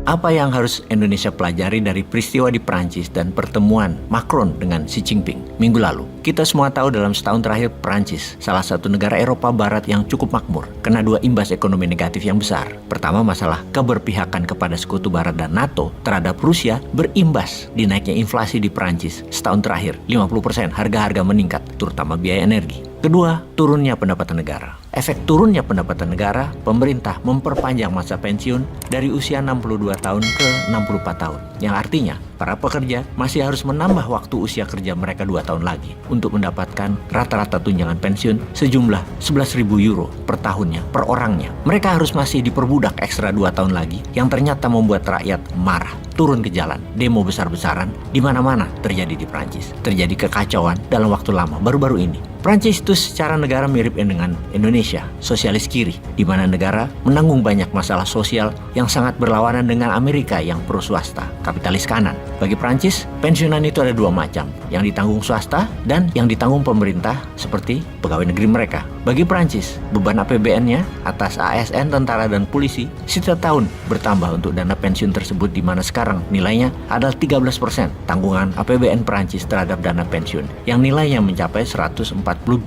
Apa yang harus Indonesia pelajari dari peristiwa di Prancis dan pertemuan Macron dengan Xi Jinping minggu lalu? Kita semua tahu dalam setahun terakhir Prancis, salah satu negara Eropa Barat yang cukup makmur, kena dua imbas ekonomi negatif yang besar. Pertama, masalah keberpihakan kepada Sekutu Barat dan NATO terhadap Rusia berimbas di naiknya inflasi di Prancis. Setahun terakhir, 50% harga-harga meningkat, terutama biaya energi. Kedua, turunnya pendapatan negara. Efek turunnya pendapatan negara, pemerintah memperpanjang masa pensiun dari usia 62 tahun ke 64 tahun. Yang artinya, para pekerja masih harus menambah waktu usia kerja mereka 2 tahun lagi untuk mendapatkan rata-rata tunjangan pensiun sejumlah 11.000 euro per tahunnya, per orangnya. Mereka harus masih diperbudak ekstra 2 tahun lagi yang ternyata membuat rakyat marah. Turun ke jalan, demo besar-besaran di mana-mana terjadi di Prancis. Terjadi kekacauan dalam waktu lama, baru-baru ini. Prancis itu secara negara mirip dengan Indonesia, sosialis kiri, di mana negara menanggung banyak masalah sosial yang sangat berlawanan dengan Amerika yang pro swasta, kapitalis kanan. Bagi Prancis, pensiunan itu ada dua macam, yang ditanggung swasta dan yang ditanggung pemerintah seperti pegawai negeri mereka. Bagi Prancis, beban APBN-nya atas ASN, tentara, dan polisi setiap tahun bertambah untuk dana pensiun tersebut, di mana sekarang nilainya adalah 13% tanggungan APBN Prancis terhadap dana pensiun yang nilainya mencapai 140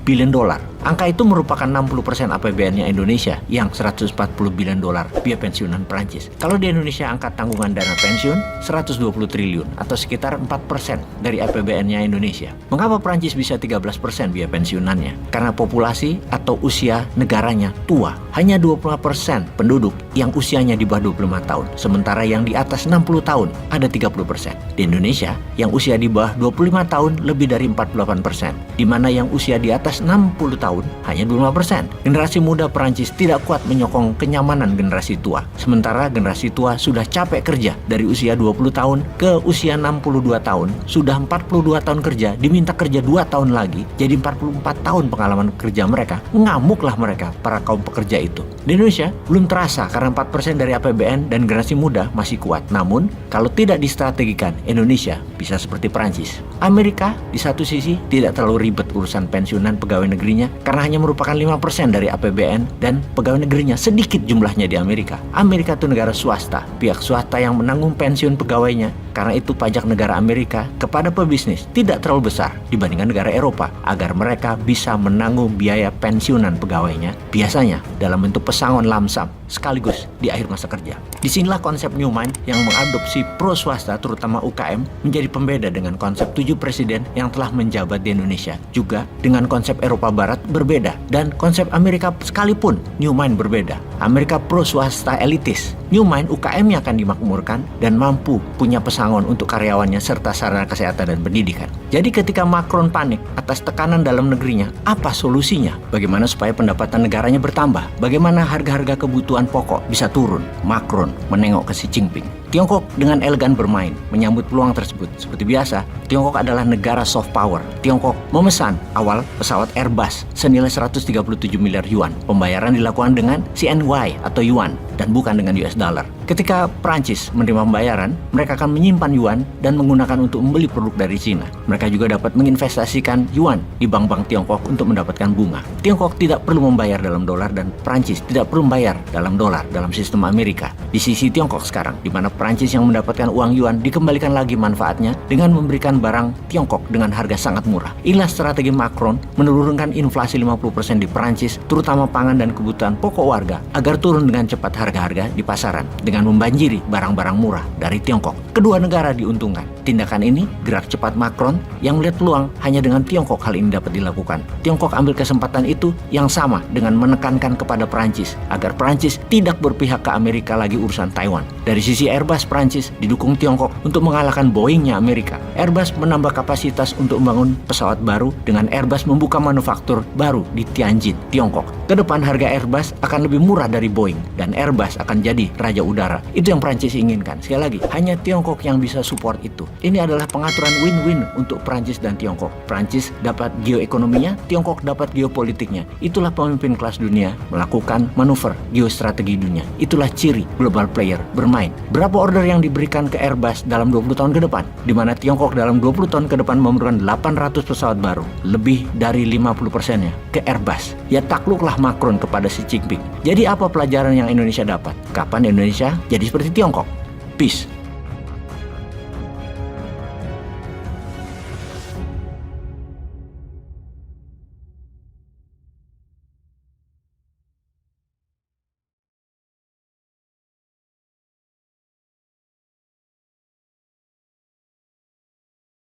billion dolar. Angka itu merupakan 60% APBN-nya Indonesia yang 140 billion dolar biaya pensiunan Prancis. Kalau di Indonesia angka tanggungan dana pensiun 120 triliun atau sekitar 4% dari APBN-nya Indonesia. Mengapa Prancis bisa 13% biaya pensiunannya? Karena populasi atau usia negaranya tua. Hanya 20% penduduk yang usianya di bawah 25 tahun. Sementara yang di atas 60 tahun ada 30%. Di Indonesia yang usia di bawah 25 tahun lebih dari 48%. Di mana yang usia di atas 60 tahun hanya 25%. Generasi muda Prancis tidak kuat menyokong kenyamanan generasi tua. Sementara generasi tua sudah capek kerja dari usia 20 tahun ke usia 62 tahun. Sudah 42 tahun kerja, diminta kerja 2 tahun lagi. Jadi 44 tahun pengalaman kerja mereka. Ngamuklah mereka, para kaum pekerja itu. Di Indonesia belum terasa karena 4% dari APBN dan generasi muda masih kuat. Namun, kalau tidak distrategikan, Indonesia bisa seperti Prancis. Amerika di satu sisi tidak terlalu ribet urusan pensiunan pegawai negerinya karena hanya merupakan 5% dari APBN dan pegawai negerinya sedikit jumlahnya di Amerika. Amerika itu negara swasta, pihak swasta yang menanggung pensiun pegawainya. Karena itu pajak negara Amerika kepada pebisnis tidak terlalu besar dibandingkan negara Eropa agar mereka bisa menanggung biaya pensiunan pegawainya biasanya dalam bentuk pesangon lamsam sekaligus di akhir masa kerja. Disinilah konsep New Mind yang mengadopsi pro swasta terutama UKM menjadi pembeda dengan konsep 7 presiden yang telah menjabat di Indonesia. Juga dengan konsep Eropa Barat berbeda dan konsep Amerika sekalipun New Mind berbeda. Amerika pro swasta elitis. New Mind UKM-nya akan dimakmurkan dan mampu punya pesangon untuk karyawannya serta sarana kesehatan dan pendidikan. Jadi ketika Macron panik atas tekanan dalam negerinya, apa solusinya? Bagaimana supaya pendapatan negaranya bertambah? Bagaimana harga-harga kebutuhan pokok bisa turun? Macron menengok ke Xi Jinping. Tiongkok dengan elegan bermain menyambut peluang tersebut. Seperti biasa, Tiongkok adalah negara soft power. Tiongkok memesan awal pesawat Airbus senilai 137 miliar yuan. Pembayaran dilakukan dengan CNY atau yuan dan bukan dengan US dollar. Ketika Prancis menerima pembayaran, mereka akan menyimpan yuan dan menggunakan untuk membeli produk dari Cina. Mereka juga dapat menginvestasikan yuan di bank-bank Tiongkok untuk mendapatkan bunga. Tiongkok tidak perlu membayar dalam dolar dan Prancis tidak perlu membayar dalam dolar dalam sistem Amerika. Di sisi Tiongkok sekarang, di mana Prancis yang mendapatkan uang yuan dikembalikan lagi manfaatnya dengan memberikan barang Tiongkok dengan harga sangat murah. Inilah strategi Macron menurunkan inflasi 50% di Prancis, terutama pangan dan kebutuhan pokok warga, agar turun dengan cepat harga-harga di pasaran dengan membanjiri barang-barang murah dari Tiongkok. Kedua negara diuntungkan. Tindakan ini gerak cepat Macron yang melihat peluang hanya dengan Tiongkok hal ini dapat dilakukan. Tiongkok ambil kesempatan itu yang sama dengan menekankan kepada Prancis agar Prancis tidak berpihak ke Amerika lagi urusan Taiwan. Dari sisi Airbus, Prancis didukung Tiongkok untuk mengalahkan Boeing-nya Amerika. Airbus menambah kapasitas untuk membangun pesawat baru dengan Airbus membuka manufaktur baru di Tianjin, Tiongkok. Kedepan harga Airbus akan lebih murah dari Boeing dan Airbus akan jadi raja udara. Itu yang Prancis inginkan. Sekali lagi, hanya Tiongkok yang bisa support itu. Ini adalah pengaturan win-win untuk Prancis dan Tiongkok. Prancis dapat geoekonominya, Tiongkok dapat geopolitiknya. Itulah pemimpin kelas dunia melakukan manuver geostrategi dunia. Itulah ciri global player bermain. Berapa order yang diberikan ke Airbus dalam 20 tahun ke depan? Di mana Tiongkok dalam 20 tahun ke depan memerlukan 800 pesawat baru. Lebih dari 50%-nya ke Airbus. Ya takluklah Macron kepada Xi Jinping. Jadi apa pelajaran yang Indonesia dapat? Kapan Indonesia jadi seperti Tiongkok? Peace